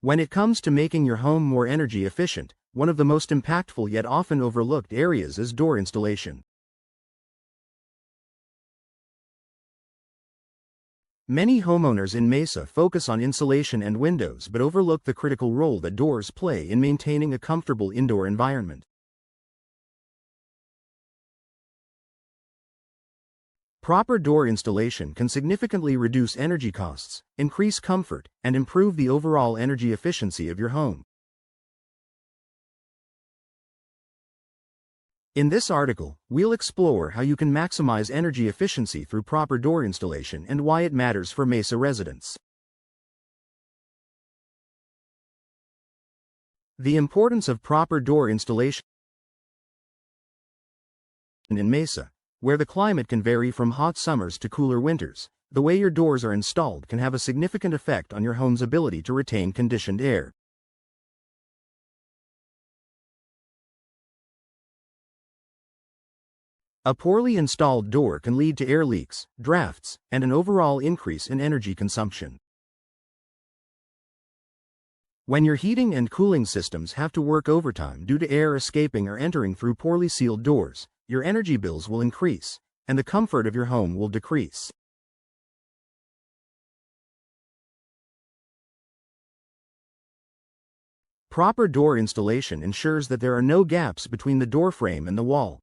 When it comes to making your home more energy efficient, one of the most impactful yet often overlooked areas is door installation. Many homeowners in Mesa focus on insulation and windows but overlook the critical role that doors play in maintaining a comfortable indoor environment. Proper door installation can significantly reduce energy costs, increase comfort, and improve the overall energy efficiency of your home. In this article, we'll explore how you can maximize energy efficiency through proper door installation and why it matters for Mesa residents. The importance of proper door installation in Mesa, where the climate can vary from hot summers to cooler winters. The way your doors are installed can have a significant effect on your home's ability to retain conditioned air. A poorly installed door can lead to air leaks, drafts, and an overall increase in energy consumption. When your heating and cooling systems have to work overtime due to air escaping or entering through poorly sealed doors, your energy bills will increase, and the comfort of your home will decrease. Proper door installation ensures that there are no gaps between the door frame and the wall.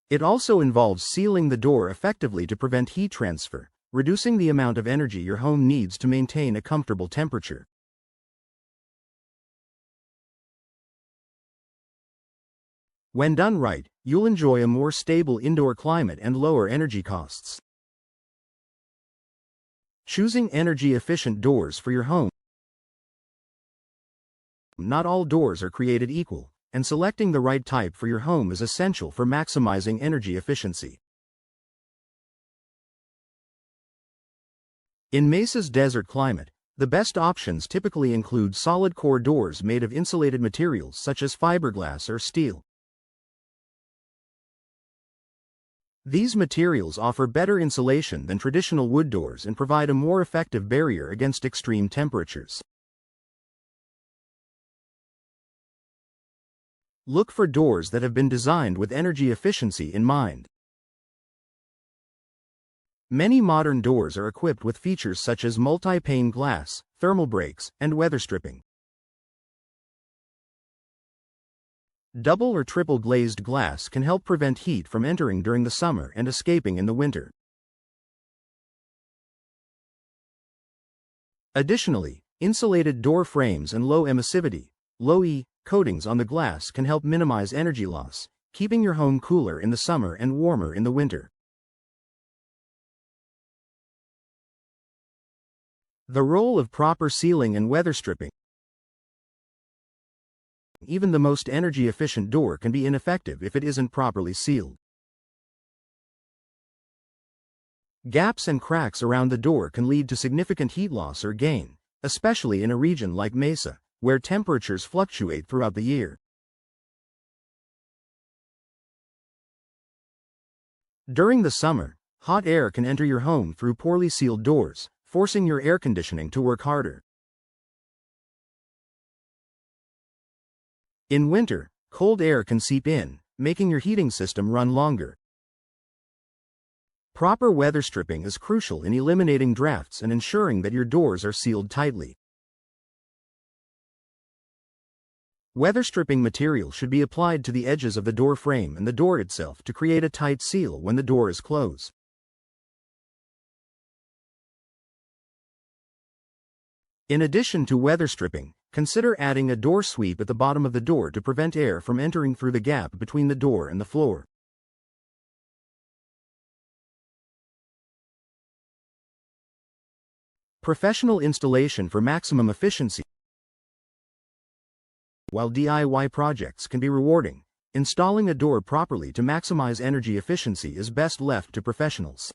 It also involves sealing the door effectively to prevent heat transfer, reducing the amount of energy your home needs to maintain a comfortable temperature. When done right, you'll enjoy a more stable indoor climate and lower energy costs. Choosing energy-efficient doors for your home. Not all doors are created equal, and selecting the right type for your home is essential for maximizing energy efficiency. In Mesa's desert climate, the best options typically include solid core doors made of insulated materials such as fiberglass or steel. These materials offer better insulation than traditional wood doors and provide a more effective barrier against extreme temperatures. Look for doors that have been designed with energy efficiency in mind. Many modern doors are equipped with features such as multi-pane glass, thermal breaks, and weather stripping. Double or triple glazed glass can help prevent heat from entering during the summer and escaping in the winter. Additionally, insulated door frames and low emissivity, low-E, coatings on the glass can help minimize energy loss, keeping your home cooler in the summer and warmer in the winter. The role of proper sealing and weather stripping. Even the most energy-efficient door can be ineffective if it isn't properly sealed. Gaps and cracks around the door can lead to significant heat loss or gain, especially in a region like Mesa, where temperatures fluctuate throughout the year. During the summer, hot air can enter your home through poorly sealed doors, forcing your air conditioning to work harder. In winter, cold air can seep in, making your heating system run longer. Proper weather stripping is crucial in eliminating drafts and ensuring that your doors are sealed tightly. Weather stripping material should be applied to the edges of the door frame and the door itself to create a tight seal when the door is closed. In addition to weather stripping, consider adding a door sweep at the bottom of the door to prevent air from entering through the gap between the door and the floor. Professional installation for maximum efficiency. While DIY projects can be rewarding, installing a door properly to maximize energy efficiency is best left to professionals.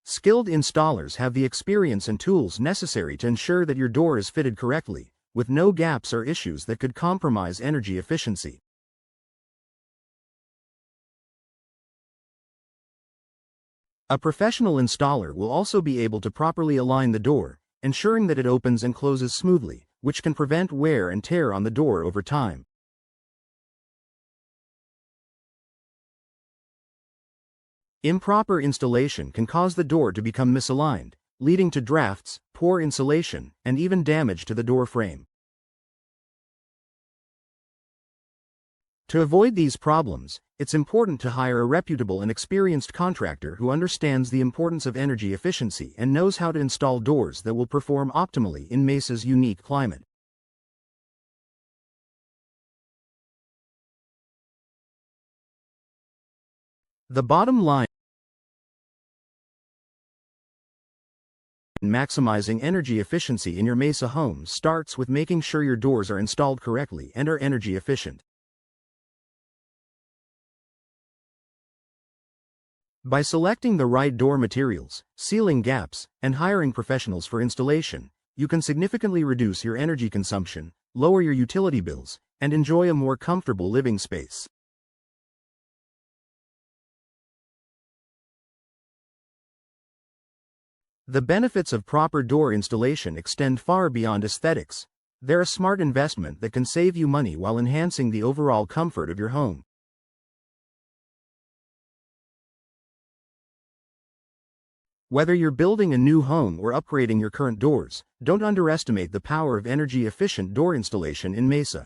Skilled installers have the experience and tools necessary to ensure that your door is fitted correctly, with no gaps or issues that could compromise energy efficiency. A professional installer will also be able to properly align the door, ensuring that it opens and closes smoothly, which can prevent wear and tear on the door over time. Improper installation can cause the door to become misaligned, leading to drafts, poor insulation, and even damage to the door frame. To avoid these problems, it's important to hire a reputable and experienced contractor who understands the importance of energy efficiency and knows how to install doors that will perform optimally in Mesa's unique climate. The bottom line in maximizing energy efficiency in your Mesa home starts with making sure your doors are installed correctly and are energy efficient. By selecting the right door materials, sealing gaps, and hiring professionals for installation, you can significantly reduce your energy consumption, lower your utility bills, and enjoy a more comfortable living space. The benefits of proper door installation extend far beyond aesthetics. They're a smart investment that can save you money while enhancing the overall comfort of your home. Whether you're building a new home or upgrading your current doors, don't underestimate the power of energy-efficient door installation in Mesa.